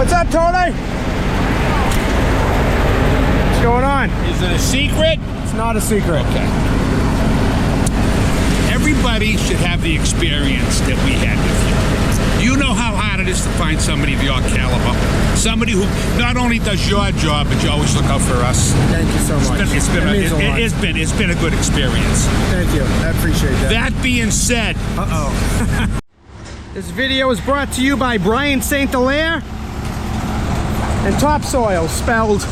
What's up, Tony? What's going on? Is it a secret? It's not a secret. Okay. Everybody should have the experience that we had with you. You know how hard it is to find somebody of your caliber. Somebody who not only does your job, but you always look out for us. Thank you so much. It's been a good experience. Thank you. I appreciate that. That being said, This video is brought to you by Brian St. Hilaire and Topsoil, spelled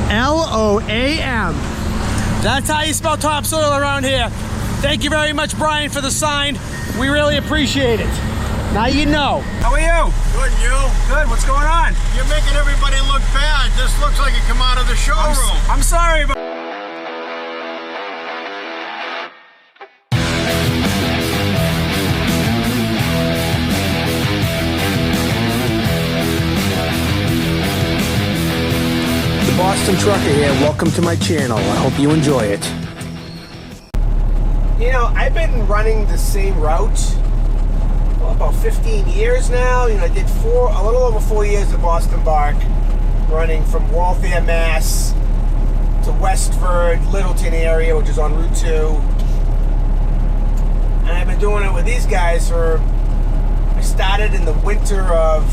L-O-A-M. That's how you spell topsoil around here. Thank you very much, Brian, for the sign. We really appreciate it. Now you know. How are you? Good, and you? Good. What's going on? You're making everybody look bad. This looks like it come out of the showroom. I'm sorry, but the Boston Trucker here. Welcome to my channel. I hope you enjoy it. You know, I've been running the same route about 15 years now. You know, I did a little over 4 years at Boston Bark, running from Waltham, Mass to Westford, Littleton area, which is on Route 2. And I've been doing it with these guys I started in the winter of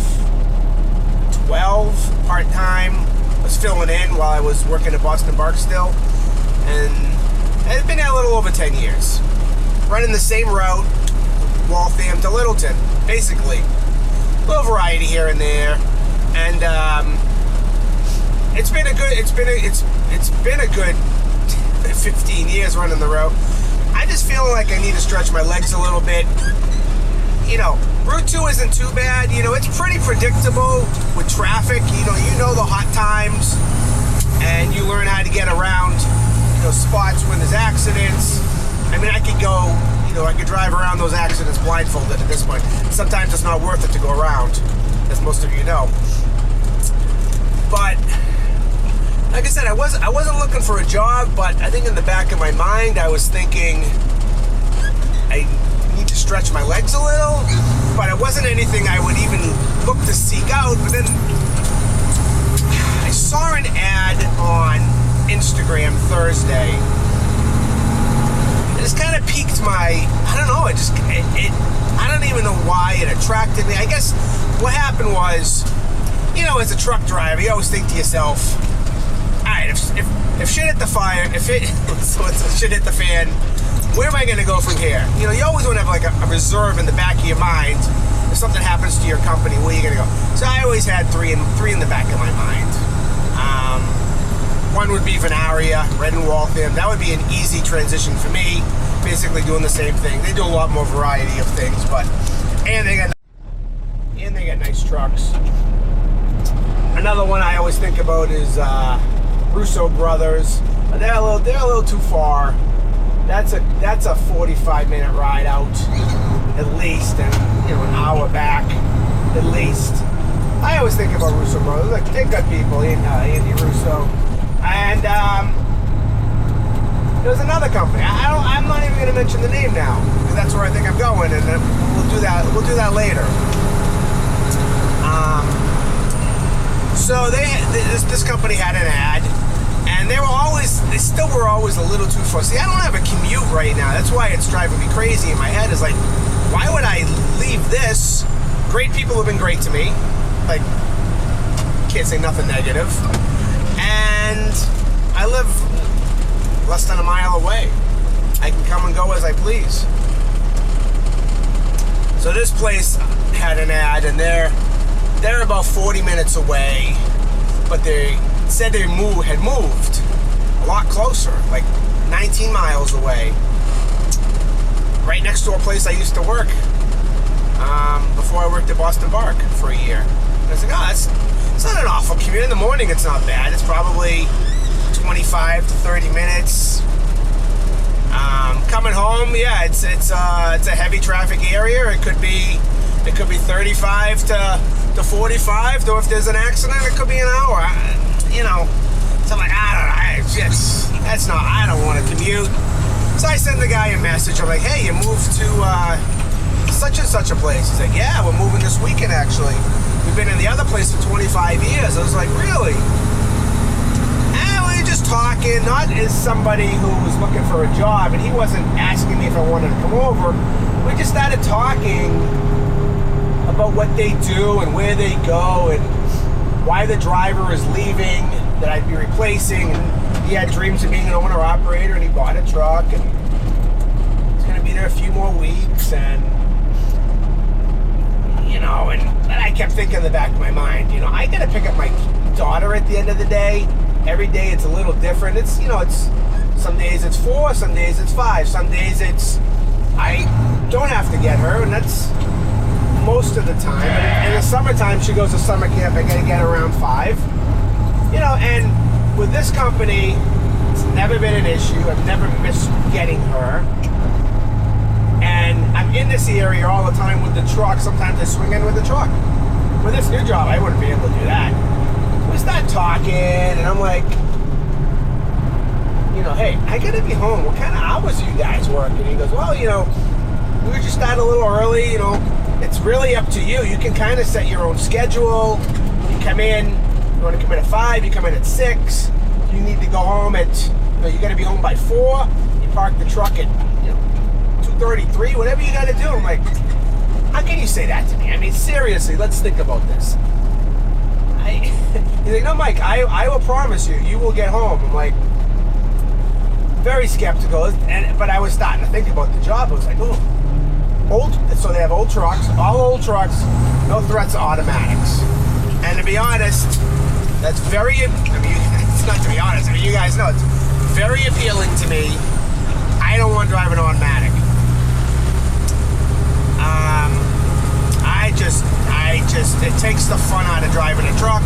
12, part-time. I was filling in while I was working at Boston Bark still. And I've been there a little over 10 years. Running the same route, Waltham to Littleton, basically. A little variety here and there, and it's been a good 15 years running the road. I just feel like I need to stretch my legs a little bit. You know, Route 2 isn't too bad. You know, it's pretty predictable with traffic. You know the hot times, and you learn how to get around, spots when there's accidents. I mean, I could go. I could drive around those accidents blindfolded at this point. Sometimes it's not worth it to go around, as most of you know. But like I said, I wasn't looking for a job, but I think in the back of my mind, I was thinking I need to stretch my legs a little. But it wasn't anything I would even look to seek out. But then I saw an ad on Instagram Thursday. It just kind of piqued my, I don't know, I don't even know why it attracted me. I guess what happened was, as a truck driver, you always think to yourself, all right, if shit hit the fire, shit hit the fan, where am I going to go from here? You always want to have like a reserve in the back of your mind. If something happens to your company, where are you going to go? So I always had three in the back of my mind. One would be Venaria, Red and Waltham. That would be an easy transition for me. Basically doing the same thing. They do a lot more variety of things, and they got nice trucks. Another one I always think about is Russo Brothers. They're a little too far. That's a 45-minute ride out at least, and an hour back at least. I always think about Russo Brothers. Like, they're good people, Andy Russo. And there's another company. I'm not even going to mention the name now, because that's where I think I'm going, and we'll do that later. So this company had an ad, and they still were always a little too far. See, I don't have a commute right now. That's why it's driving me crazy in my head. Is like, why would I leave this? Great people have been great to me. Like, can't say nothing negative. And I live less than a mile away. I can come and go as I please. So this place had an ad, and they're about 40 minutes away, but they said they had moved a lot closer, like 19 miles away, right next to a place I used to work before I worked at Boston Bark for a year. And I was like, it's not an awful commute. In the morning, it's not bad. It's probably 25 to 30 minutes. Coming home, yeah, it's a heavy traffic area. It could be 35 to 45. Though if there's an accident, it could be an hour. So I'm like, I don't want to commute. So I send the guy a message. I'm like, hey, you moved to such and such a place. He's like, yeah, we're moving this weekend actually. We've been in the other place for 25 years. I was like, really? And we were just talking, not as somebody who was looking for a job, and he wasn't asking me if I wanted to come over. We just started talking about what they do and where they go and why the driver is leaving that I'd be replacing. And he had dreams of being an owner-operator, and he bought a truck, and he's going to be there a few more weeks. And and I kept thinking in the back of my mind, I got to pick up my daughter at the end of the day. Every day it's a little different. It's some days it's 4, some days it's 5, some days I don't have to get her, and that's most of the time. But in the summertime, she goes to summer camp. I got to get around 5. And with this company, it's never been an issue. I've never missed getting her. And I'm in this area all the time with the truck. Sometimes I swing in with the truck. With this new job, I wouldn't be able to do that. We start talking, and I'm like, hey, I gotta be home. What kind of hours are you guys working? And he goes, well, we just start a little early. It's really up to you. You can kind of set your own schedule. You come in, you want to come in at 5, you come in at 6. You need to go home at, you gotta be home by 4. You park the truck at 2:33, whatever you gotta do. I'm like, how can you say that to me? I mean, seriously, let's think about this. He's like, no, Mike, I will promise you, you will get home. I'm like, very skeptical, but I was starting to think about the job. I was like, so they have old trucks, all old trucks, no threats of automatics. And to be honest, that's it's not to be honest, you guys know, it's very appealing to me. I don't want to drive an automatic. It takes the fun out of driving a truck.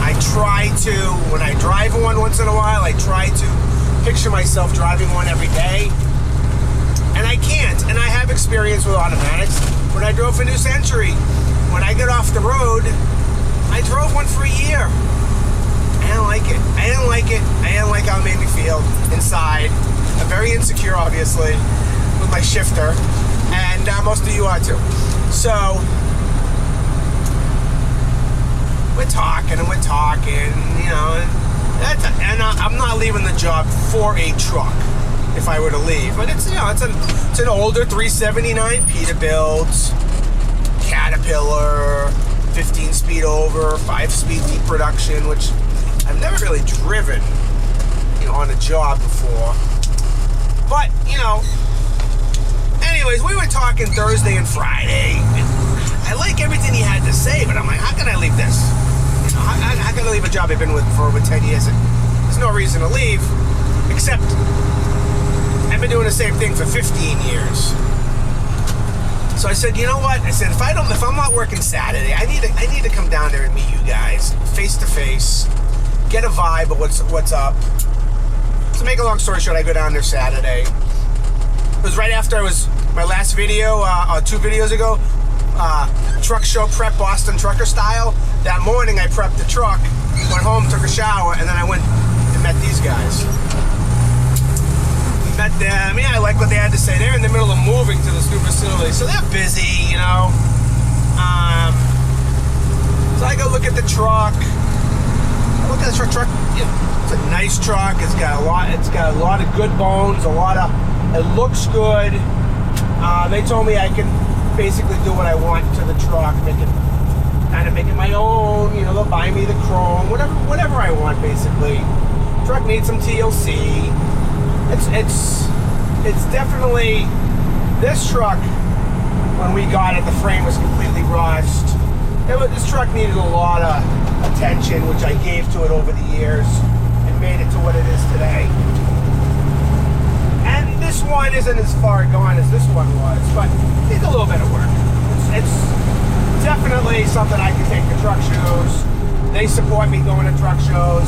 I try to, when I drive one once in a while, I try to picture myself driving one every day. And I can't. And I have experience with automatics. When I drove a New Century, when I got off the road, I drove one for a year. I didn't like it. I didn't like how it made me feel inside. I'm very insecure, obviously, with my shifter. And most of you are too. So we're talking, and I'm not leaving the job for a truck if I were to leave. But it's an older 379 Peterbilt, Caterpillar, 15-speed over, 5-speed deep production, which I've never really driven, on a job before. But, anyways, we were talking Thursday and Friday, and I like everything he had to say, but I'm like, how can I leave this? How can I leave a job I've been with for over 10 years? There's no reason to leave, except I've been doing the same thing for 15 years. So I said, you know what? I said, if I'm not working Saturday, I need to come down there and meet you guys face to face, get a vibe of what's up. To make a long story short, I go down there Saturday. It was right after my last video, 2 videos ago, truck show prep Boston trucker style. That morning I prepped the truck, went home, took a shower, and then I went and met these guys. Met them. I like what they had to say. They're in the middle of moving to this new facility, so they're busy, So I go look at the truck. I look at the truck. It's a nice truck. It's got a lot of good bones. It looks good. They told me I can basically do what I want to the truck, make it my own. They'll buy me the chrome, whatever I want, basically. Truck needs some TLC. It's definitely, this truck, when we got it, the frame was completely rust. This truck needed a lot of attention, which I gave to it over the years and made it to what it is today. And this one isn't as far gone as this one was, but it needs a little bit of work. It's definitely something I can take to truck shows. They support me going to truck shows.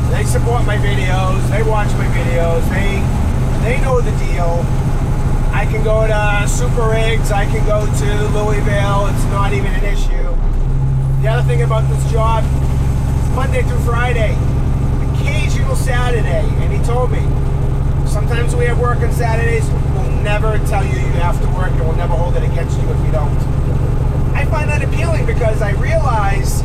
They support my videos. They watch my videos. They know the deal. I can go to Super Rigs. I can go to Louisville. It's not even an issue. The other thing about this job, it's Monday through Friday, occasional Saturday. And he told me, sometimes we have work on Saturdays. We'll never tell you you have to work, and we'll never hold it against you if you don't. I find that appealing because I realize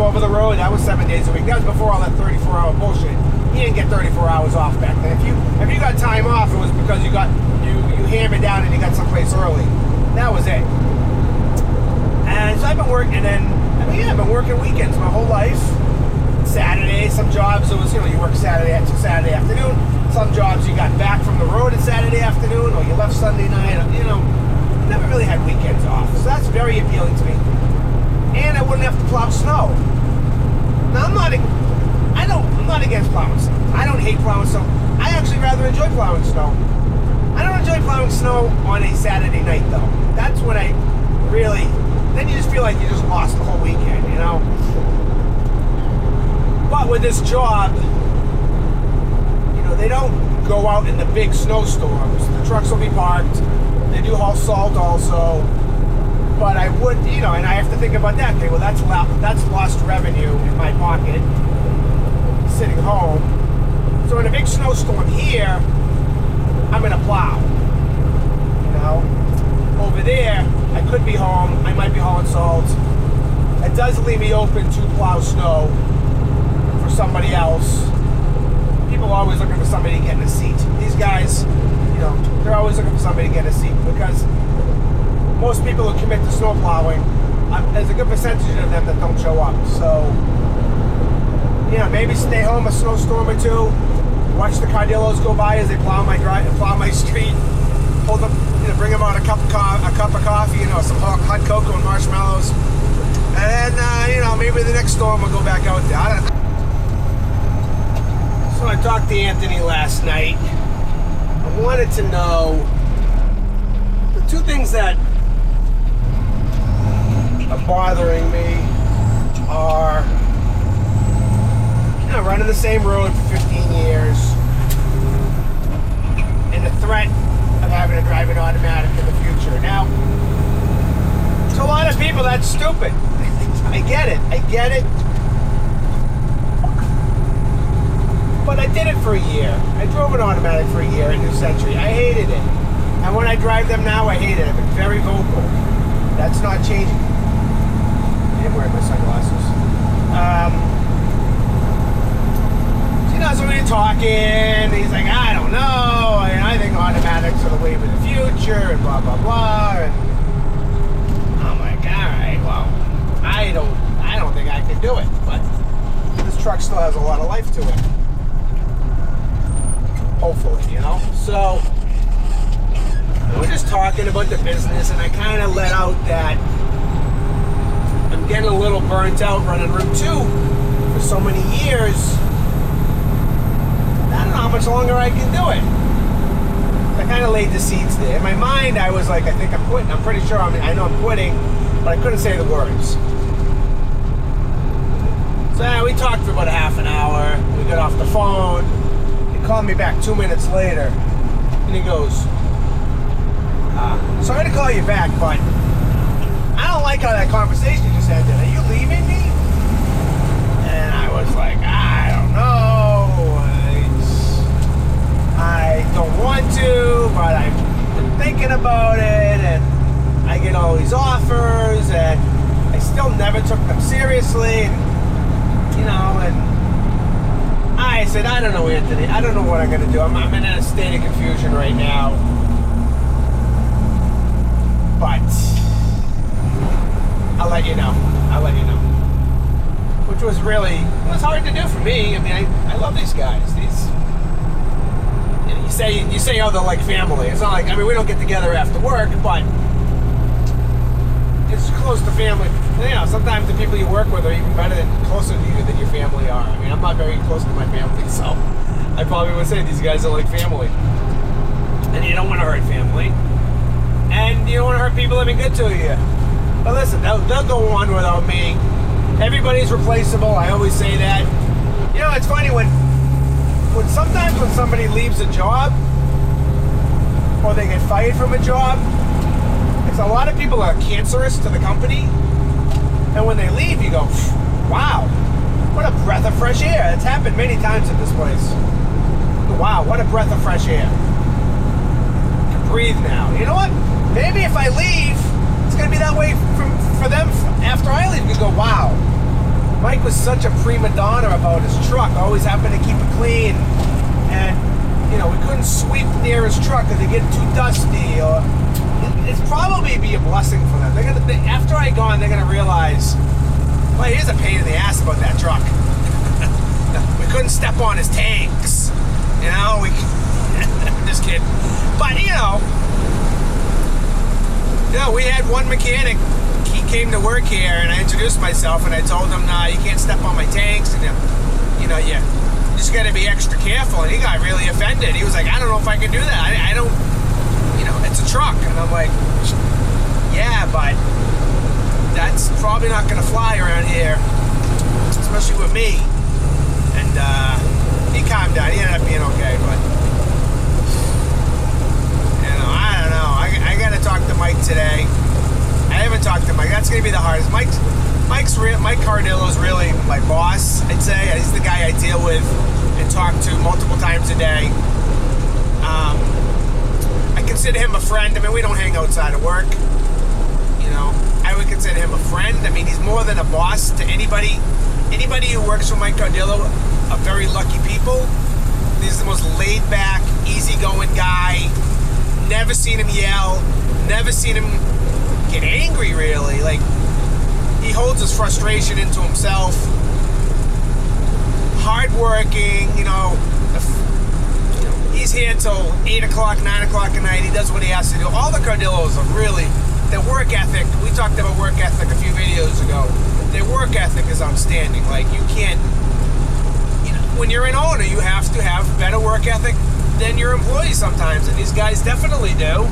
over the road, that was 7 days a week. That was before all that 34-hour bullshit. You didn't get 34 hours off back then. If you got time off, it was because you hammered down and you got someplace early. That was it. And so I've been working, and then I've been working weekends my whole life. Saturday, some jobs it was you work Saturday afternoon. Some jobs you got back from the road at Saturday afternoon, or you left Sunday night. Never really had weekends off, so that's very appealing to me. And I wouldn't have to plow snow. Now I'm not against plowing snow. I don't hate plowing snow. I actually rather enjoy plowing snow. I don't enjoy plowing snow on a Saturday night though. That's when I really. Then you just feel like you just lost the whole weekend, But with this job, they don't go out in the big snowstorms. The trucks will be parked. They do haul salt also. But I would, and I have to think about that. Okay, well, that's lost revenue in my pocket sitting home. So in a big snowstorm here, I'm going to plow. Over there, I could be home. I might be hauling salt. It does leave me open to plow snow for somebody else. People are always looking for somebody to get in a seat. These guys, they're always looking for somebody to get in a seat because most people who commit to snow plowing, there's a good percentage of them that don't show up. So, maybe stay home a snowstorm or two, watch the Cardillos go by as they plow my street, hold them, bring them out a cup of coffee, some hot cocoa and marshmallows, and then, maybe the next storm will go back out there. I don't know. So I talked to Anthony last night. I wanted to know the two things that are bothering me are running the same road for 15 years and the threat of having to drive an automatic in the future. Now, to a lot of people, that's stupid. I get it. But I did it for a year. I drove an automatic for a year in New Century. I hated it. And when I drive them now, I hate it. I've been very vocal. That's not changing. I'm wearing my sunglasses. So we were talking, he's like, I don't know, and I think automatics are the wave of the future, and blah, blah, blah, and I'm like, all right, well, I don't think I can do it, but this truck still has a lot of life to it. Hopefully, So, we're just talking about the business, and I kind of let out that I'm getting a little burnt out running Route 2 for so many years. I don't know how much longer I can do it. I kind of laid the seeds there. In my mind, I was like, I think I'm quitting. I'm pretty sure I know I'm quitting, but I couldn't say the words. So we talked for about a half an hour. We got off the phone. He called me back 2 minutes later, and he goes, sorry to call you back, but I don't like how that conversation just ended. Are you leaving me? And I was like, I don't know. I don't want to, but I've been thinking about it, and I get all these offers, and I still never took them seriously, and I said, I don't know, Anthony, I don't know what I'm going to do. I'm in a state of confusion right now, but I'll let you know. Which was really, it was hard to do for me. I mean, I love these guys. You say, oh, they're like family. It's not like, we don't get together after work, but it's close to family. Sometimes the people you work with are even closer to you than your family are. I'm not very close to my family, so I probably would say these guys are like family. And you don't want to hurt family. And you don't want to hurt people that have been good to you. But listen, they'll go on without me. Everybody's replaceable. I always say that. It's funny when sometimes when somebody leaves a job or they get fired from a job, it's a lot of people are cancerous to the company. And when they leave, you go, wow, what a breath of fresh air. It's happened many times at this place. Wow, what a breath of fresh air. I can breathe now. You know what? Maybe if I leave, it's going to be that way for them after I leave. You go, wow, my was such a prima donna about his truck, always happened to keep it clean. And, you know, we couldn't sweep near his truck because they get too dusty. Or it's probably be a blessing for them. After I gone, they're gonna realize, well, here's a pain in the ass about that truck. We couldn't step on his tanks. You know, just kidding. But you know, we had one mechanic. He came to work here, and I introduced myself, and I told him, "Nah, you can't step on my tanks, and you know, you just got to be extra careful." And he got really offended. He was like, "I don't know if I can do that. I don't, you know, it's a truck." And I'm like, "Yeah, but that's probably not going to fly around here, especially with me." And he calmed down. He ended up being okay, but you know, I don't know. I got to talk to Mike today. I haven't talked to Mike. That's going to be the hardest. Mike Cardillo's really my boss, I'd say. He's the guy I deal with and talk to multiple times a day. I consider him a friend. I mean, we don't hang outside of work. You know, I would consider him a friend. I mean, he's more than a boss to anybody. Anybody who works for Mike Cardillo are very lucky people. He's the most laid-back, easygoing guy. Never seen him yell. Never seen him get angry, really. Like, he holds his frustration into himself. Hardworking, you know. He's here till 8 o'clock, 9 o'clock at night. He does what he has to do. All the Cardillos are really, their work ethic, we talked about work ethic a few videos ago. Their work ethic is outstanding. Like, you can't, you know, when you're an owner, you have to have better work ethic than your employees sometimes, and these guys definitely do.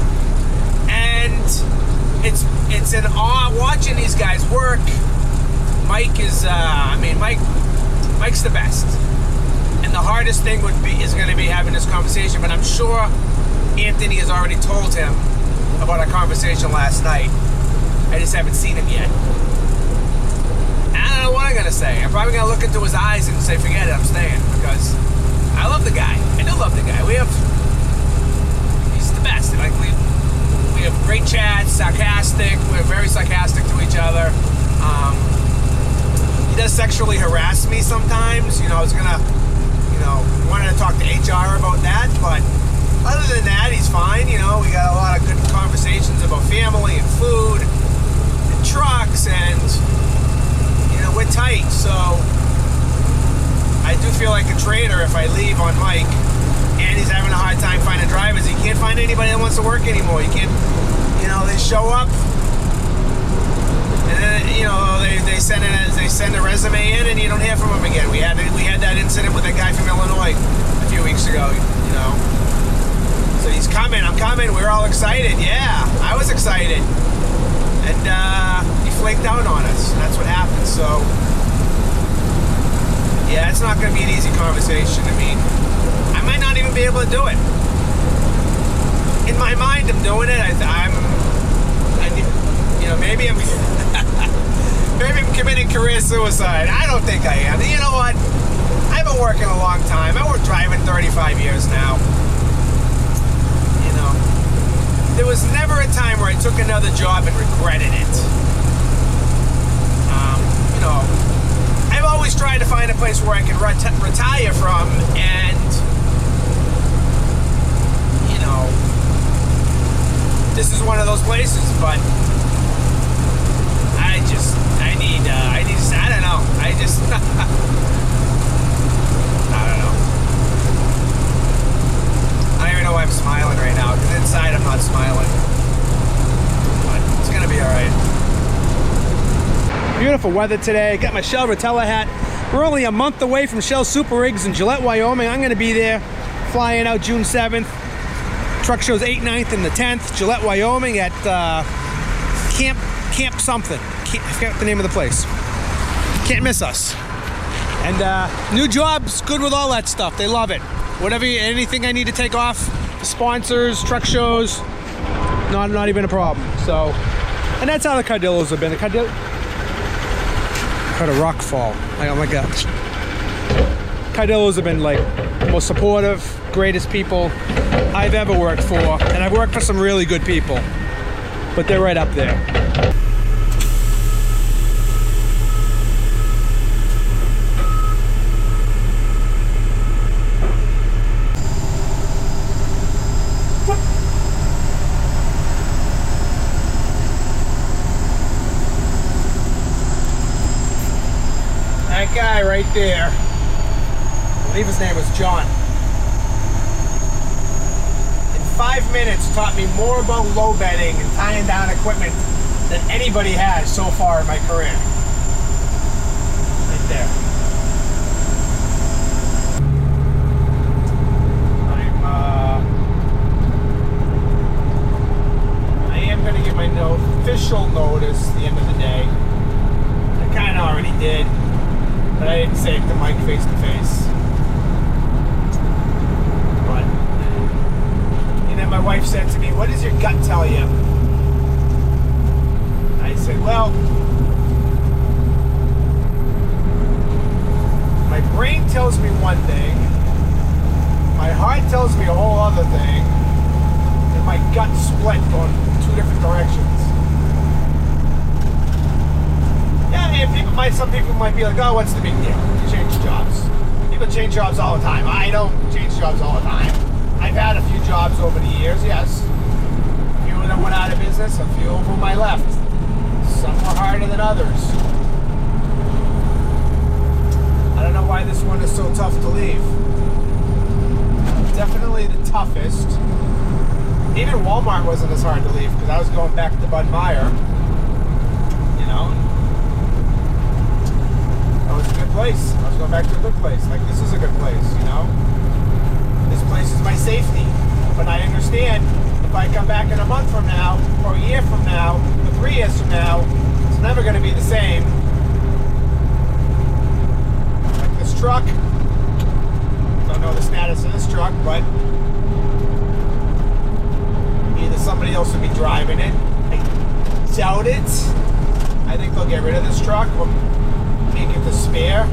And it's an awe watching these guys work. Mike is, Mike's the best. And the hardest thing is going to be having this conversation, but I'm sure Anthony has already told him about our conversation last night. I just haven't seen him yet. I don't know what I'm going to say. I'm probably going to look into his eyes and say, forget it, I'm staying, because I love the guy. I do love the guy. He's the best. Like, we have great chats, sarcastic. We're very sarcastic to each other. He does sexually harass me sometimes. You know, I was gonna, wanted to talk to HR about that, but other than that, he's fine. You know, we got a lot of good conversations about family and food and trucks, and we're tight. So I do feel like a traitor if I leave on Mike. And he's having a hard time finding drivers. He can't find anybody that wants to work anymore. He can't, they show up, and then, they send a resume in, and you don't hear from them again. We had that incident with a guy from Illinois a few weeks ago. So he's coming. I'm coming. We're all excited. Yeah, I was excited, and he flaked out on us. That's what happened. So yeah, it's not going to be an easy conversation. I mean, I might not even be able to do it. In my mind, I'm doing it. Maybe I'm committing career suicide. I don't think I am. You know what? I've been working a long time. I worked driving 35 years now. There was never a time where I took another job and regretted it. I've always tried to find a place where I can retire from, and this is one of those places. But I don't know. I don't know. I don't even know why I'm smiling right now, because inside I'm not smiling. But it's gonna be all right. Beautiful weather today. Got my Shell Rotella hat. We're only a month away from Shell Super Rigs in Gillette, Wyoming. I'm gonna be there, flying out June 7th. Truck shows 8th, 9th, and the 10th. Gillette, Wyoming at Camp something. I forgot the name of the place. Can't miss us. And new jobs, good with all that stuff. They love it. Anything I need to take off, sponsors, truck shows, not even a problem. So, and that's how the Cardillos have been. The Cardillo heard a rock fall. Oh my God. Cardillos have been like the most supportive, greatest people I've ever worked for, and I've worked for some really good people, but they're right up there. That guy right there, I believe his name was John, in 5 minutes taught me more about low bedding and tying down equipment than anybody has so far in my career. Right there. I am going to give my official notice at the end of the day. I kind of already did, but I didn't say it to Mike face to face. But, and then my wife said to me, "What does your gut tell you?" I said, "Well, my brain tells me one thing, my heart tells me a whole other thing, and my gut split going two different directions." Yeah, and some people might be like, "Oh, what's the big deal? You change jobs." People change jobs all the time. I don't change jobs all the time. I've had a few jobs over the years, yes. A few of them went out of business, a few of them I left. Some were harder than others. I don't know why this one is so tough to leave. Definitely the toughest. Even Walmart wasn't as hard to leave because I was going back to Bud Meyer. You know? That was a good place. I was going back to a good place. Like, this is a good place, you know? This place is my safety. But I understand if I come back in a month from now, or a year from now, or 3 years from now, it's never going to be the same. Like this truck. Don't know the status of this truck, but either somebody else will be driving it. I doubt it. I think they'll get rid of this truck or make it the spare.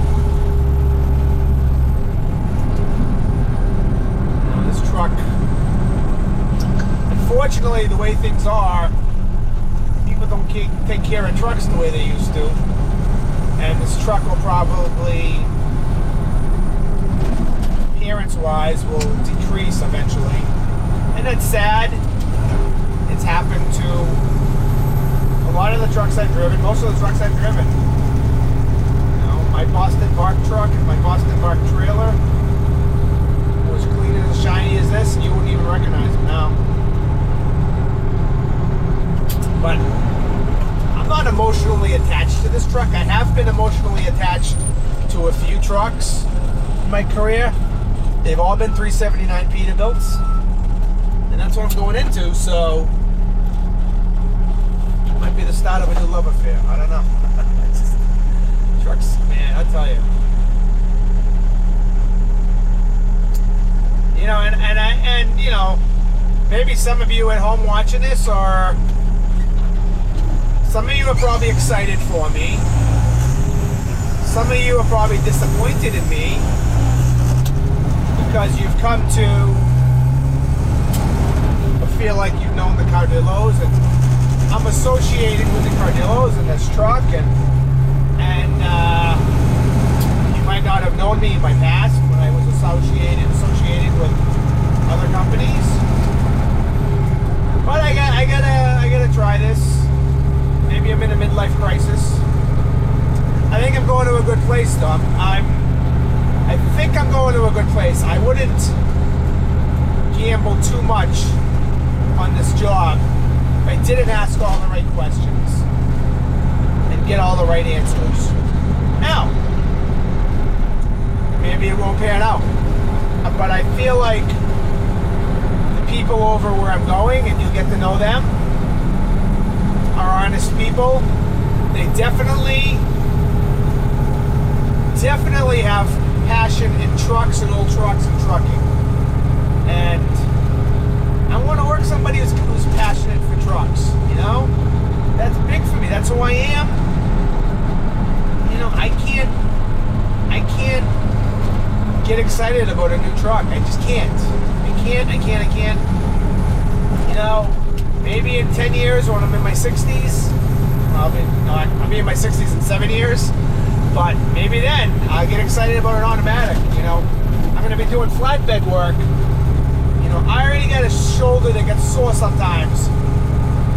This truck, unfortunately, the way things are, people don't take care of trucks the way they used to. And this truck will probably, appearance-wise, will decrease eventually. And it's sad. It's happened to a lot of the trucks I've driven, most of the trucks I've driven. You know, my Boston Park truck and my Boston Park trailer was clean and as shiny as this, and you wouldn't even recognize them now. But I'm not emotionally attached to this truck. I have been emotionally attached to a few trucks in my career. They've all been 379 Peterbilts, and that's what I'm going into, so it might be the start of a new love affair. I don't know. Trucks, man, I tell you. You know, and you know, maybe some of you at home watching this, or some of you are probably excited for me. Some of you are probably disappointed in me because you've come to feel like you've known the Cardillos, and I'm associated with the Cardillos in this truck, and you might not have known me in my past when I was associated with other companies. But I gotta try this. Maybe I'm in a midlife crisis. I think I'm going to a good place, though. I think I'm going to a good place. I wouldn't gamble too much on this job if I didn't ask all the right questions and get all the right answers. Now, maybe it won't pan out, but I feel like the people over where I'm going, and you'll get to know them, are honest people. They definitely have passion in trucks and old trucks and trucking. And I want to work somebody who's passionate for trucks, you know? That's big for me. That's who I am. You know, I can't get excited about a new truck. I just can't. I can't. You know, maybe in 10 years when I'm in my 60s, I'll be in my 60s in 7 years, but maybe then I'll get excited about an automatic. You know, I'm going to be doing flatbed work. You know, I already got a shoulder that gets sore sometimes.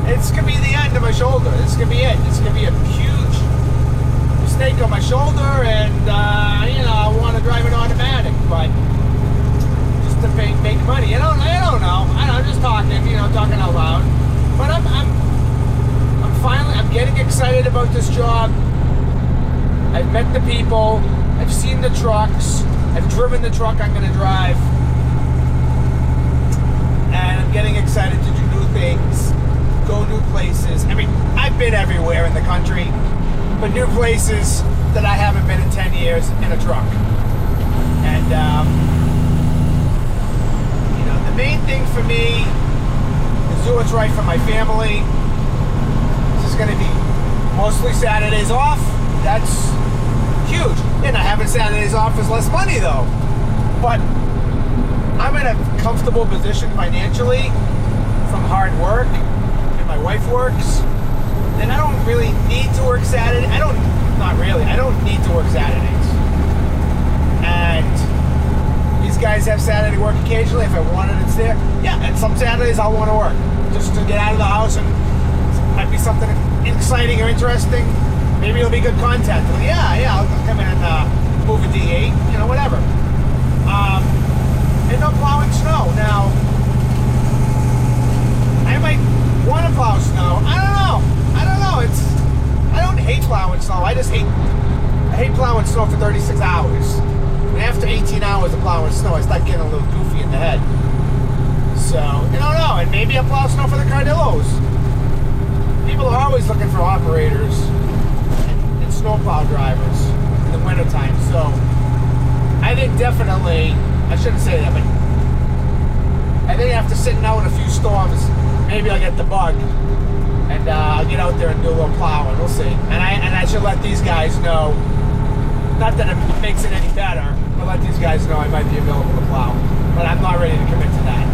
It's going to be the end of my shoulder. This is going to be it. It's going to be a huge mistake on my shoulder, and I want to drive an automatic, but just to make money. I don't know. I'm just talking, talking out loud. But I'm getting excited about this job. I've met the people. I've seen the trucks. I've driven the truck I'm going to drive. And I'm getting excited to do new things, go new places. I mean, I've been everywhere in the country, but new places that I haven't been in 10 years in a truck. And, the main thing for me is do what's right for my family. This is going to be mostly Saturdays off. That's huge. And having Saturdays off is less money, though. But I'm in a comfortable position financially from hard work, and my wife works. And I don't really need to work Saturday. I don't need to work Saturdays. And these guys have Saturday work occasionally. If I wanted, it's there. Yeah, and some Saturdays I'll want to work just to get out of the house, and it might be something exciting or interesting. Maybe it'll be good content. I'll come in and move a D8, whatever. And no plowing snow. Now, I might want to plow snow. I don't know. I don't hate plowing snow. I hate plowing snow for 36 hours. And after 18 hours of plowing snow, I start getting a little goofy in the head. So, I don't know. And maybe I'll plow snow for the Cardillos. People are always looking for operators and snowplow drivers in the wintertime. So, I think definitely, I shouldn't say that, but I think after sitting out in a few storms, maybe I'll get the bug. And I'll get out there and do a little plowing. We'll see. And I should let these guys know, not that it makes it any better, but let these guys know I might be available to plow. But I'm not ready to commit to that.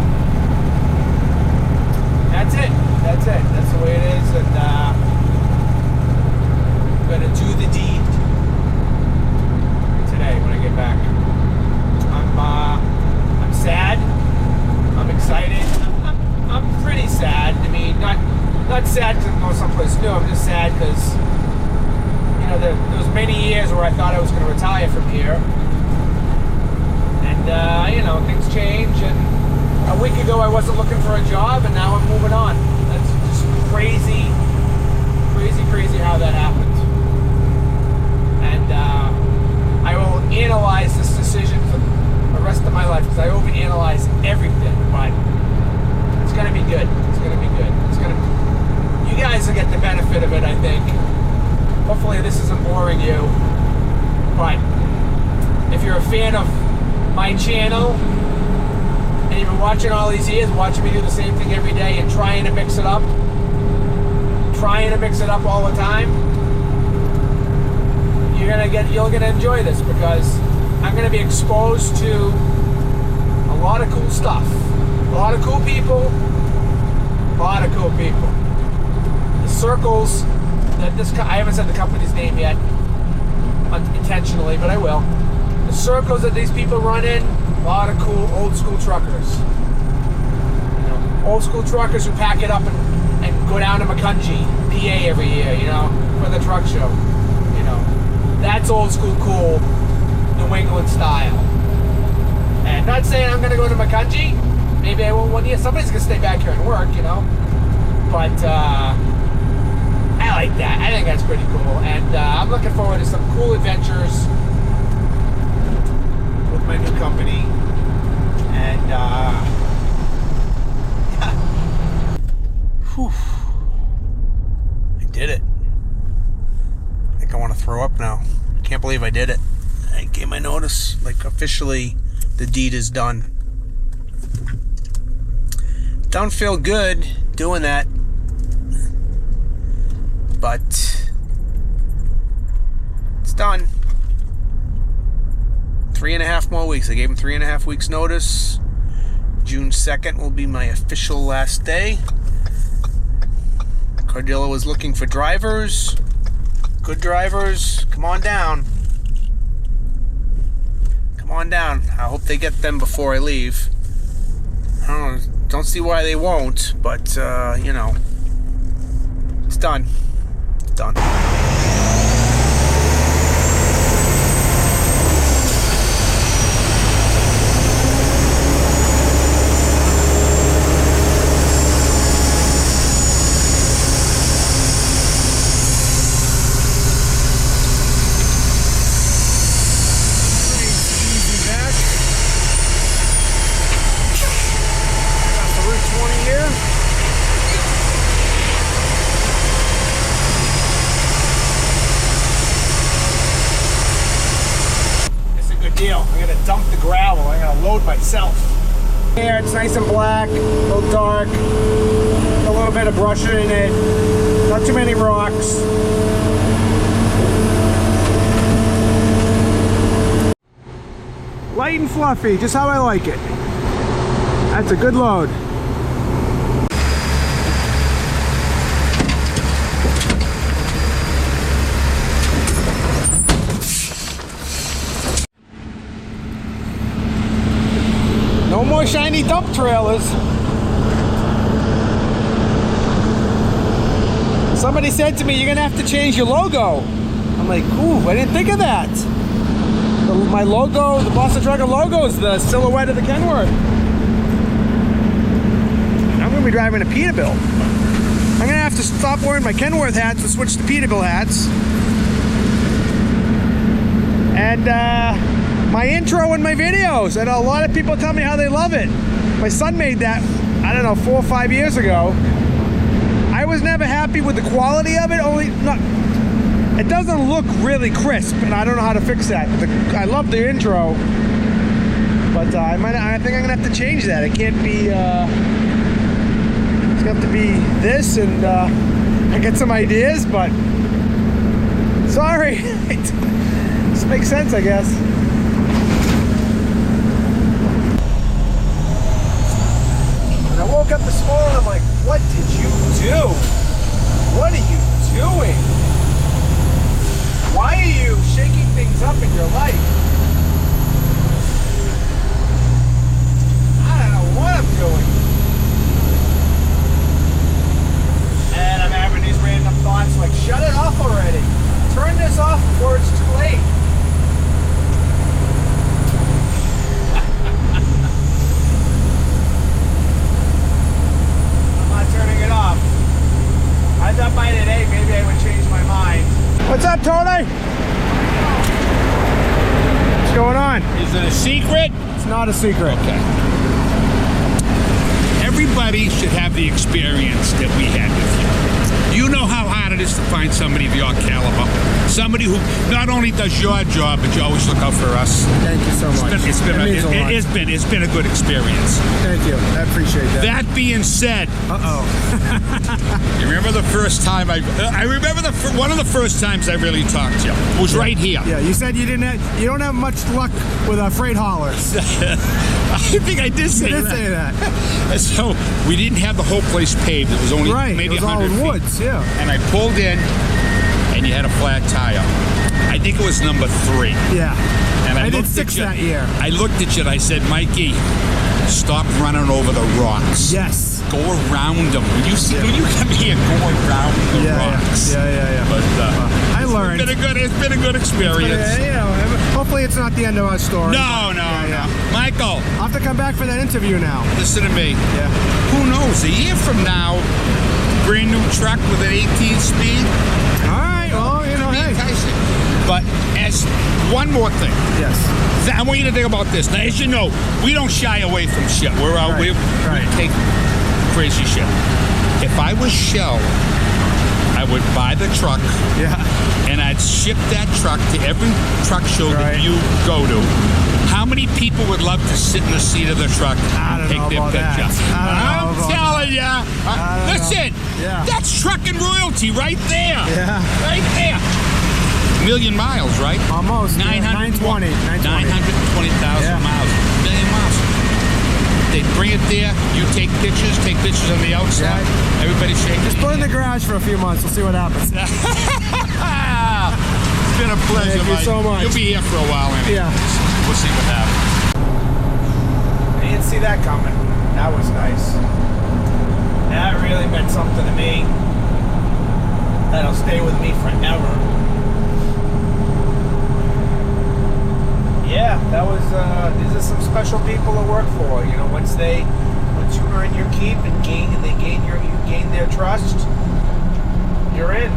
That's it. That's the way it is. And I'm going to do the deed today when I get back. I'm sad. I'm excited. I'm pretty sad. I mean, not sad because I'm going someplace new. I'm just sad because there was many years where I thought I was going to retire from here, and things change. And a week ago I wasn't looking for a job, and now I'm moving on. That's just crazy how that happened. And I will analyze this decision for the rest of my life because I overanalyze everything. But it's going to be good. You guys will get the benefit of it, I think. Hopefully this isn't boring you. But if you're a fan of my channel and you've been watching all these years, watching me do the same thing every day and trying to mix it up all the time, you're gonna enjoy this because I'm gonna be exposed to a lot of cool stuff, a lot of cool people. The circles that I haven't said the company's name yet, intentionally, but I will. The circles that these people run in, a lot of cool old school truckers. Old school truckers who pack it up and go down to Macungie, PA every year, for the truck show. That's old school cool, New England style. And not saying I'm gonna go to Macungie. Maybe I will one year. Somebody's gonna stay back here and work, But I like that. I think that's pretty cool. And I'm looking forward to some cool adventures with my new company. And whew. I did it. I think I want to throw up now. Can't believe I did it. I gave my notice. Officially, the deed is done. Don't feel good doing that. But it's done. 3.5 more weeks. I gave him 3.5 weeks notice. June 2nd will be my official last day. Cardillo is looking for drivers. Good drivers. Come on down. I hope they get them before I leave. I don't see why they won't, but it's done. It's done. gotta load myself. Here, it's nice and black, a little dark, a little bit of brushing in it, not too many rocks. Light and fluffy, just how I like it. That's a good load. No more shiny dump trailers. Somebody said to me, you're gonna have to change your logo. I'm like, ooh, I didn't think of that. My logo, the Boston Trucker logo is the silhouette of the Kenworth. I'm gonna be driving a Peterbilt. I'm gonna have to stop wearing my Kenworth hats and switch to Peterbilt hats. And my intro and my videos, and a lot of people tell me how they love it. My son made that, I don't know, 4 or 5 years ago. I was never happy with the quality of it, it doesn't look really crisp, and I don't know how to fix that. I love the intro, but I think I'm gonna have to change that. It can't be, it's gonna have to be this, and I get some ideas, but sorry. This makes sense, I guess. When I woke up this morning, I'm like, what did you do? What are you doing? Why are you shaking things up in your life? I don't know what I'm doing. And I'm having these random thoughts like, shut it off already. Turn this off before it's too late. I'm not turning it off. I thought by today maybe I would change my mind. What's up, Tony? What's going on? Is it a secret? It's not a secret. Okay. Everybody should have the experience that we had with you. You know how hard it is to find somebody of your caliber. Somebody who not only does your job, but you always look out for us. Thank you so much. It's been a good experience. Thank you. I appreciate that. That being said, you remember the first time I remember one of the first times I really talked to you was right here. Yeah, you said you don't have much luck with freight haulers. I think I did say you that. did say that. And so we didn't have the whole place paved. It was only maybe it was 100 all in feet. woods, yeah. And I pulled in, and you had a flat tire. I think it was number 3. Yeah. And I did 6 that year. I looked at you and I said, Mikey, stop running over the rocks. Yes. Go around them. When you come here, go around the rocks. Yeah. But I learned. It's been a good experience. Hopefully it's not the end of our story. No. Michael. I'll have to come back for that interview now. Listen to me. Yeah. Who knows? A year from now, brand new truck with an 18-speed. All right. Well, hey. But as one more thing. Yes. I want you to think about this. Now, as you know, we don't shy away from shit. We're out. We take crazy shit. If I was Shell, I would buy the truck. Yeah. And I'd ship that truck to every truck show that you go to. How many people would love to sit in the seat of the truck and take their picture? I'm telling you. Listen, that's trucking royalty right there. Yeah. Right there. 1 million miles, right? Almost. 920,000 miles. 1 million miles. They bring it there. You take pictures on the outside. Yeah. Everybody shaking. Just put it in the garage for a few months. We'll see what happens. It's been a pleasure. Thank you so much. You'll be here for a while anyway. Yeah. We'll see what happens. I didn't see that coming. That was nice. That really meant something to me. That'll stay with me forever. Yeah, that was, these are some special people to work for. You know, once you earn your keep and you gain their trust, you're in.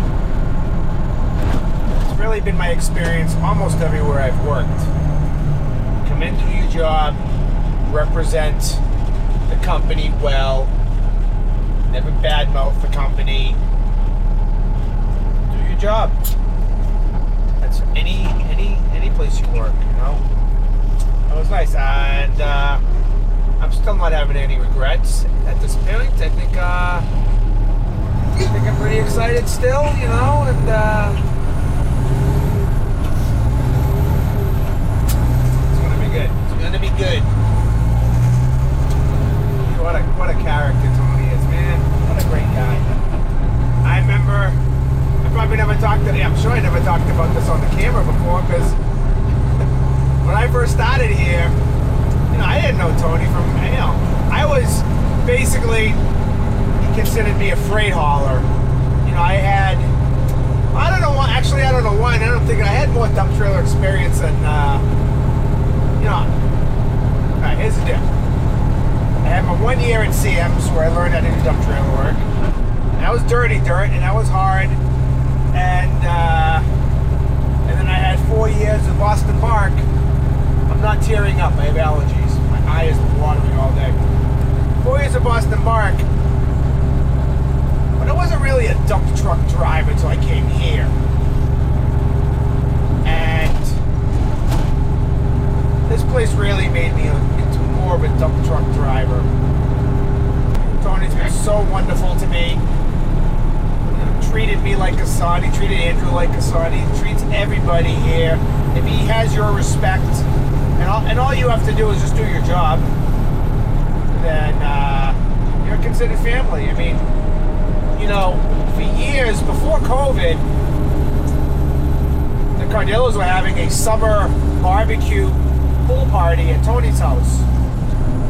It's really been my experience almost everywhere I've worked. Come in, do your job, represent the company well, never badmouth the company, do your job. That's any place you work, you know. That was nice. nice. And I'm still not having any regrets at this point. I think I'm pretty excited still, you know, and it's gonna be good. It's gonna be good. What a character Tony is, man. What a great guy. I remember, I probably never talked to him. I'm sure I never talked about this on the camera before, because when I first started here, you know, I didn't know Tony from, you know, I was basically, he considered me a freight hauler. You know, I had, I don't know why, actually I don't know why, and I don't think, I had more dump trailer experience than, you know, alright, here's the deal. I had my 1 year at CM's where I learned how to do dump trailer work. And that was dirty dirt, and that was hard. And then I had 4 years at Boston Park. I'm not tearing up, I have allergies. My eye is watering all day. 4 years at Boston Park. But I wasn't really a dump truck driver until I came here. And this place really made me into more of a dump truck driver. Tony's been so wonderful to me. Treated me like a son. He treated Andrew like a son. He treats everybody here. If he has your respect, and all you have to do is just do your job, then you're considered family. I mean, you know, for years before COVID, the Cardillos were having a summer barbecue pool party at Tony's house.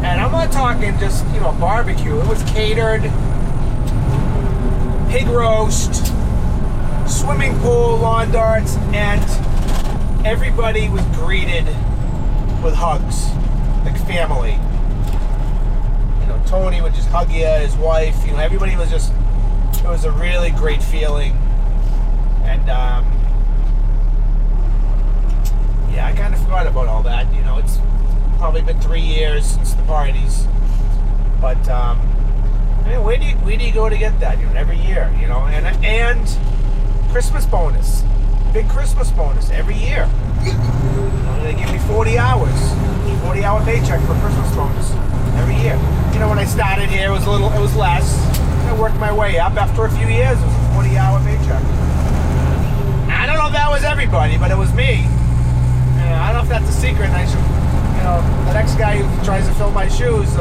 And I'm not talking just, you know, barbecue. It was catered, pig roast, swimming pool, lawn darts, and everybody was greeted with hugs, like family. You know, Tony would just hug you, his wife, you know, everybody was just, it was a really great feeling. And, yeah, I kind of forgot about all that, you know, it's probably been 3 years since the parties. But, I mean, where do you go to get that? You know, every year, you know, and Christmas bonus, big Christmas bonus every year. You know, they give me 40 hours, 40-hour paycheck for Christmas bonus every year. You know, when I started here, it was less. I worked my way up. After a few years, it was a 40-hour paycheck. I don't know if that was everybody, but it was me. I don't know if that's a secret. I should, you know, the next guy who tries to fill my shoes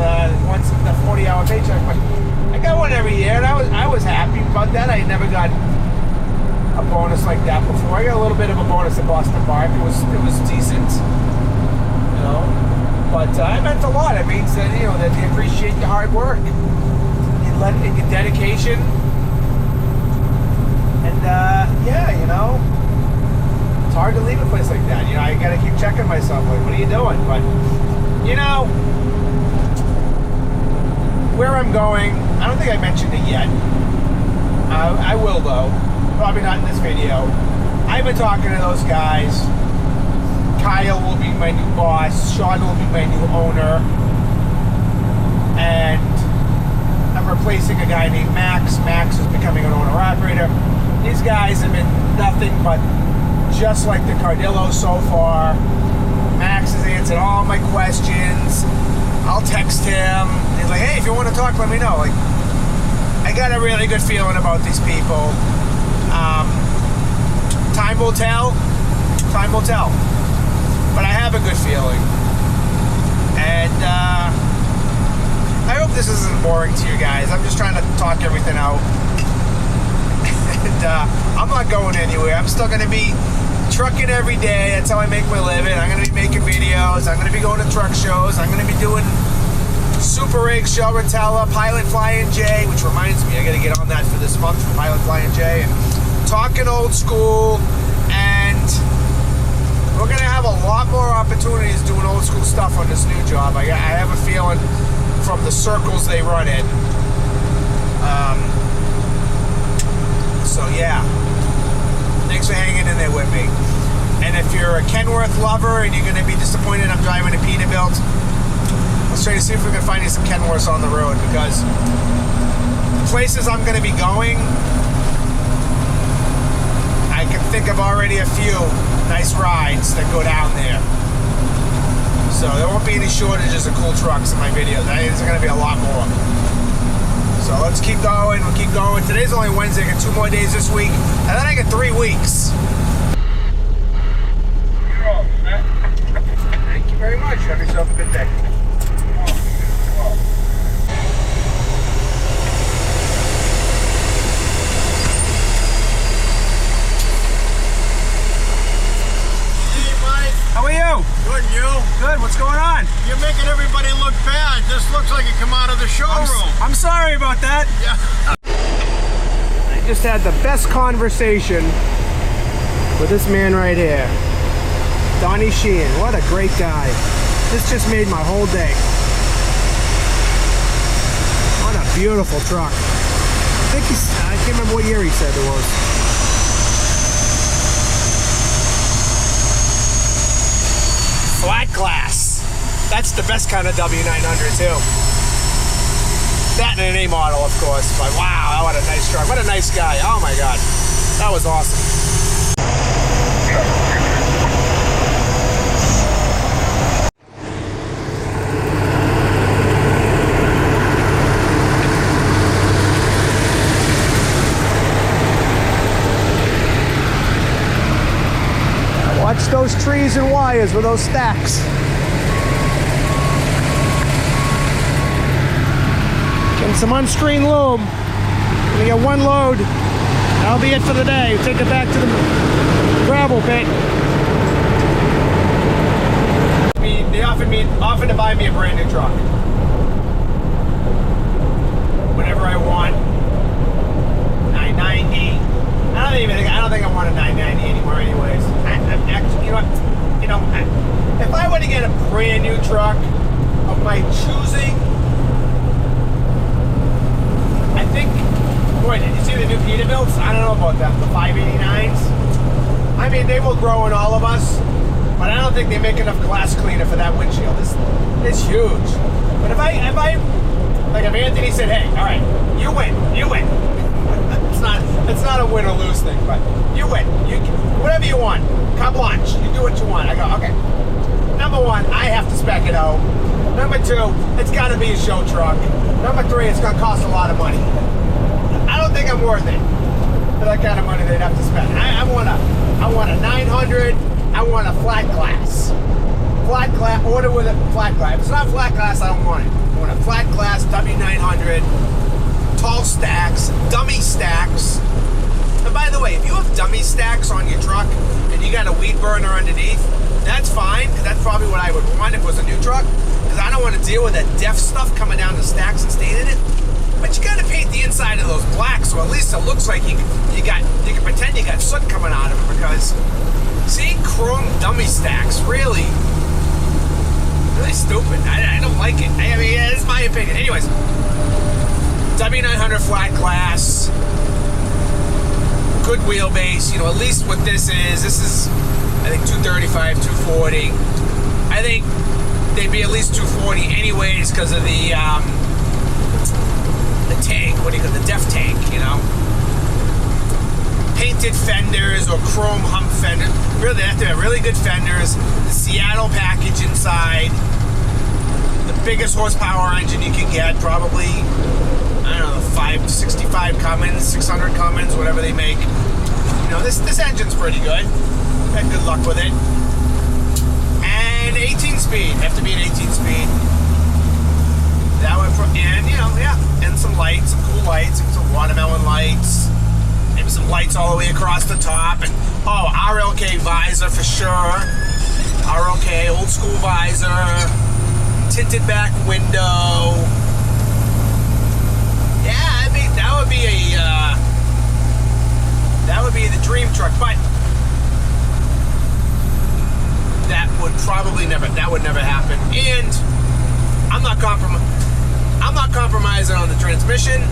wants the 40-hour paycheck, but I got one every year, and I was happy about that. I never got a bonus like that before. I got a little bit of a bonus at Boston Park. It was decent, you know. But it meant a lot. It means that, you know, that they appreciate your hard work, your dedication, and yeah, you know, it's hard to leave a place like that. You know, I gotta keep checking myself. Like, what are you doing? But you know, where I'm going, I don't think I mentioned it yet. I will though. Probably not in this video. I've been talking to those guys. Kyle will be my new boss. Sean will be my new owner. And I'm replacing a guy named Max. Max is becoming an owner-operator. These guys have been nothing but just like the Cardillo so far. Max has answered all my questions. I'll text him. He's like, hey, if you want to talk, let me know. Like, I got a really good feeling about these people. Time will tell. Time will tell. But I have a good feeling. And I hope this isn't boring to you guys. I'm just trying to talk everything out. And I'm not going anywhere. I'm still going to be trucking every day. That's how I make my living. I'm going to be making videos. I'm going to be going to truck shows. I'm going to be doing Super Rig, Shell Rotella, Pilot Flying J, which reminds me, I got to get on that for this month for Pilot Flying J. And talking old school, and we're going to have a lot more opportunities doing old school stuff on this new job. I have a feeling from the circles they run in. So yeah, thanks for hanging in there with me. And if you're a Kenworth lover and you're going to be disappointed I'm driving a Peterbilt, let's try to see if we can find you some Kenworths on the road, because the places I'm going to be going, I can think of already a few nice rides that go down there. So there won't be any shortages of cool trucks in my videos. There's going to be a lot more. So let's keep going. We'll keep going. Today's only Wednesday. I got 2 more days this week. And then I got 3 weeks. Thank you very much. Have yourself a good day. How are you? Good, you? Good. What's going on? You're making everybody look bad. This looks like it come out of the showroom. I'm sorry about that. Yeah. I just had the best conversation with this man right here. Donnie Sheehan. What a great guy. This just made my whole day. What a beautiful truck. I can't remember what year he said it was. Flat glass. That's the best kind of W900 too. That and an A model, of course. But wow, what a nice truck. What a nice guy. Oh my God. That was awesome. Watch those trees and wires with those stacks. Getting some unscreened loom. We got 1 load. That'll be it for the day. Take it back to the gravel pit. They offered to buy me a brand new truck. Whenever I want. 990. I don't think I want a 990 anymore anyways. Actually, if I were to get a brand new truck of my choosing, I think, you see the new Peterbilts? I don't know about them, the 589s. I mean, they will grow in all of us, but I don't think they make enough glass cleaner for that windshield. It's huge. But if Anthony said, hey, all right, you win. It's not a win or lose thing, but you win. Whatever you want. Carte blanche. You do what you want. I go, okay. Number 1, I have to spec it out. Number 2, it's got to be a show truck. Number 3, it's going to cost a lot of money. I don't think I'm worth it for that kind of money they'd have to spend. I want a 900. I want a flat glass. Flat glass. Order with a flat glass. If it's not flat glass, I don't want it. I want a flat glass W900. Tall stacks, dummy stacks. And by the way, if you have dummy stacks on your truck and you got a weed burner underneath, that's fine, because that's probably what I would want if it was a new truck, because I don't want to deal with that deaf stuff coming down the stacks and staining it. But you got to paint the inside of those black, so at least it looks like you can pretend you got soot coming out of it, because seeing chrome dummy stacks really stupid. I don't like it. I mean, it's my opinion. Anyways, W900 flat glass, good wheelbase. At least what this is, I think 235, 240. I think they'd be at least 240 anyways because of the tank. What do you call the def tank? Painted fenders or chrome hump fenders. Really, they have to have really good fenders. The Seattle package inside. The biggest horsepower engine you can get, probably. I don't know, the 565 Cummins, 600 Cummins, whatever they make. This engine's pretty good. Had good luck with it. And 18 speed. Have to be an 18 speed. That would, and some lights, some cool lights, some watermelon lights. Maybe some lights all the way across the top. And RLK visor for sure. RLK, old school visor. Tinted back window. Yeah, I mean, that would be the dream truck, but that would never happen. And I'm not compromising on the transmission,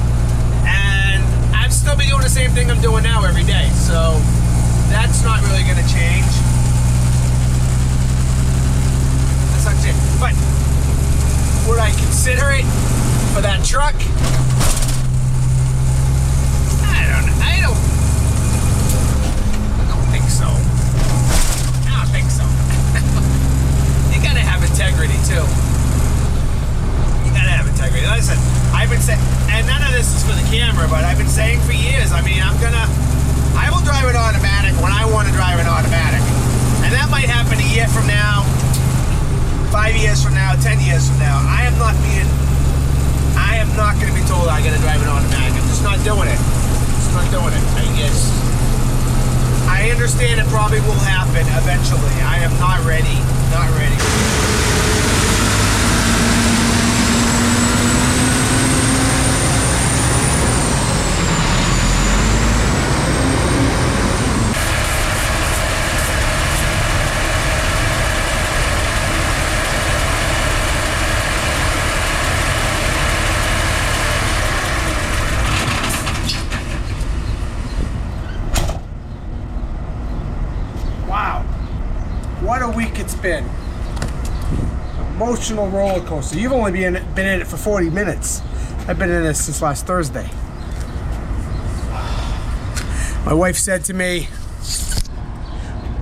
and I'd still be doing the same thing I'm doing now every day. So that's not really going to change. That's not it. But would I consider it for that truck? I don't think so. You gotta have integrity. years from now, I am not going to be told I got to drive an automatic. I'm just not doing it. Just not doing it. I guess. I understand it probably will happen eventually. I am not ready. Not ready. What a week it's been. Emotional roller coaster. You've only been in it for 40 minutes. I've been in it since last Thursday. My wife said to me,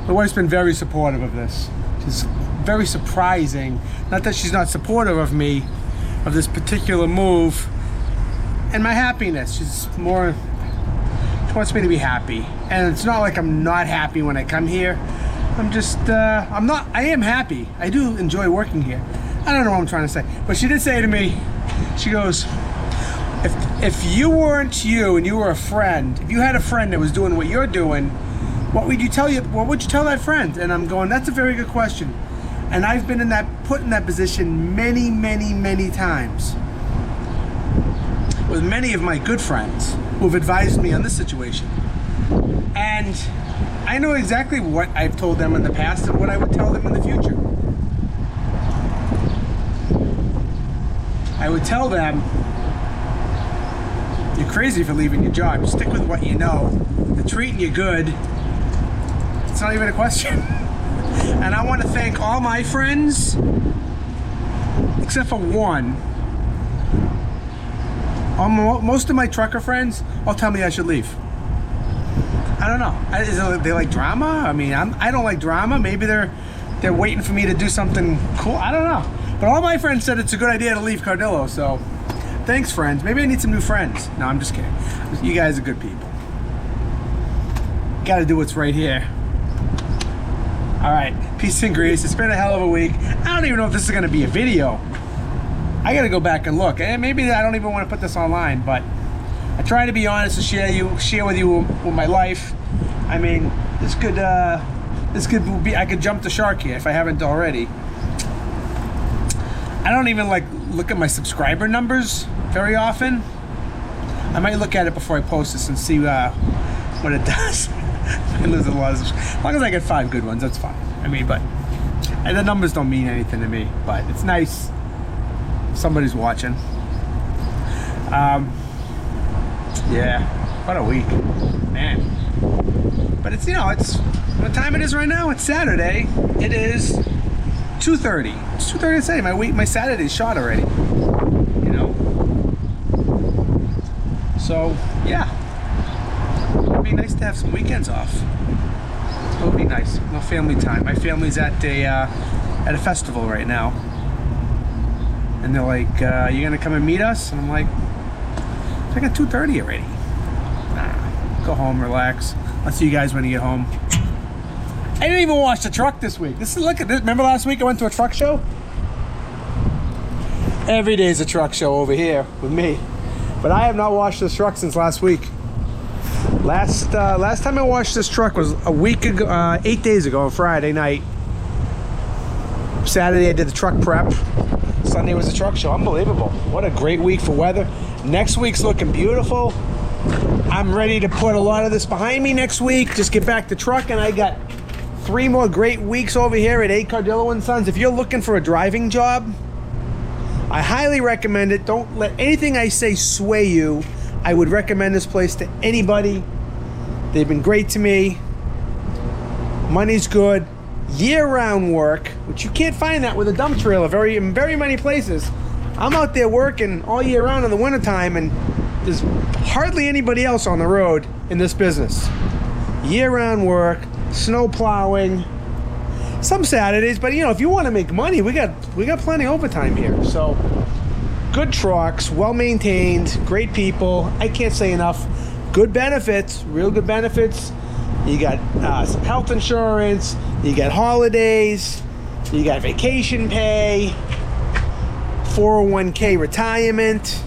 my wife's been very supportive of this. She's very surprising. Not that she's not supportive of me, of this particular move, and my happiness. She wants me to be happy. And it's not like I'm not happy when I come here. I am happy. I do enjoy working here. I don't know what I'm trying to say. But she did say to me, she goes, if you weren't you and you were a friend, if you had a friend that was doing what you're doing, what would you tell that friend? And I'm going, that's a very good question. And I've been put in that position many, many, many times with many of my good friends who've advised me on this situation. And I know exactly what I've told them in the past and what I would tell them in the future. I would tell them, you're crazy for leaving your job. Stick with what you know. They're treating you good. It's not even a question. And I want to thank all my friends, except for one. Most of my trucker friends all tell me I should leave. I don't know. They like drama? I mean, I don't like drama. Maybe they're waiting for me to do something cool. I don't know. But all my friends said it's a good idea to leave Cardillo. So, thanks, friends. Maybe I need some new friends. No, I'm just kidding. You guys are good people. Got to do what's right here. All right. Peace and grace. It's been a hell of a week. I don't even know if this is going to be a video. I got to go back and look. Maybe I don't even want to put this online, but I try to be honest and share with you my life. I mean, this could be, I could jump the shark here if I haven't already. I don't even look at my subscriber numbers very often. I might look at it before I post this and see what it does. I lose a lot of, as long as I get 5 good ones, that's fine. I mean, but the numbers don't mean anything to me, but it's nice somebody's watching. Yeah, what a week, man. But it's, it's what time it is right now. It's Saturday. It is 2:30. It's 2:30 to say my Saturday's shot already. So yeah, it'd be nice to have some weekends off. It would be nice. No family time. My family's at a festival right now, and they're like, "You gonna come and meet us?" And I'm like, "It's like at 2:30 already." Nah, go home, relax. I'll see you guys when you get home. I didn't even wash the truck this week. Look at this. Remember last week I went to a truck show? Every day is a truck show over here with me. But I have not washed this truck since last week. Last time I washed this truck was a week ago, 8 days ago on Friday night. Saturday I did the truck prep. Sunday was the truck show. Unbelievable. What a great week for weather. Next week's looking beautiful. I'm ready to put a lot of this behind me next week. Just get back to truck, and I got 3 more great weeks over here at Cardillo Sons. If you're looking for a driving job, I highly recommend it. Don't let anything I say sway you. I would recommend this place to anybody. They've been great to me. Money's good. Year-round work, which you can't find that with a dump trailer in very many places. I'm out there working all year round in the wintertime, and there's hardly anybody else on the road in this business. Year-round work, snow plowing, some Saturdays, but if you want to make money, we got plenty of overtime here. So good trucks, well maintained, great people. I can't say enough. Good benefits, real good benefits. You got some health insurance, you got holidays, you got vacation pay. 401k retirement.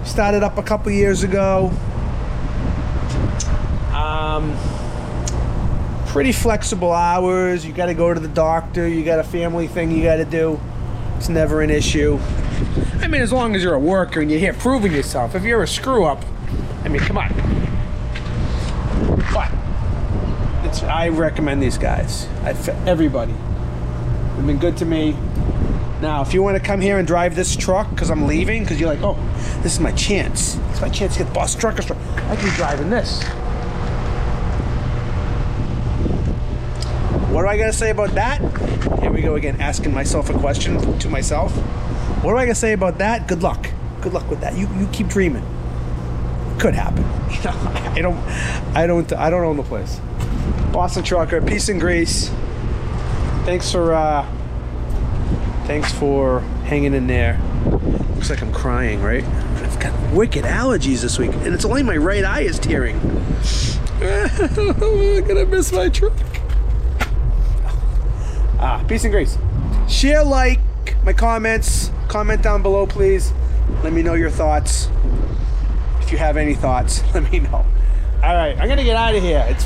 Started up a couple years ago. Pretty flexible hours. You got to go to the doctor. You got a family thing you got to do. It's never an issue. I mean, as long as you're a worker and you're here proving yourself. If you're a screw up, I mean, come on. But I recommend these guys. Everybody. They've been good to me. Now, if you want to come here and drive this truck, because I'm leaving, because you're like, oh, this is my chance. It's my chance to get the boss trucker. I can be driving this. What do I got to say about that? Here we go again, asking myself a question to myself. What do I got to say about that? Good luck. Good luck with that. You keep dreaming. Could happen. You know, I don't own the place. Boston Trucker, peace and grace. Thanks for hanging in there. Looks like I'm crying, right? I've got wicked allergies this week, and it's only my right eye is tearing. I'm gonna miss my truck. Peace and grace. Share, like my comments. Comment down below, please. Let me know your thoughts. If you have any thoughts, let me know. All right, I'm gonna get out of here. It's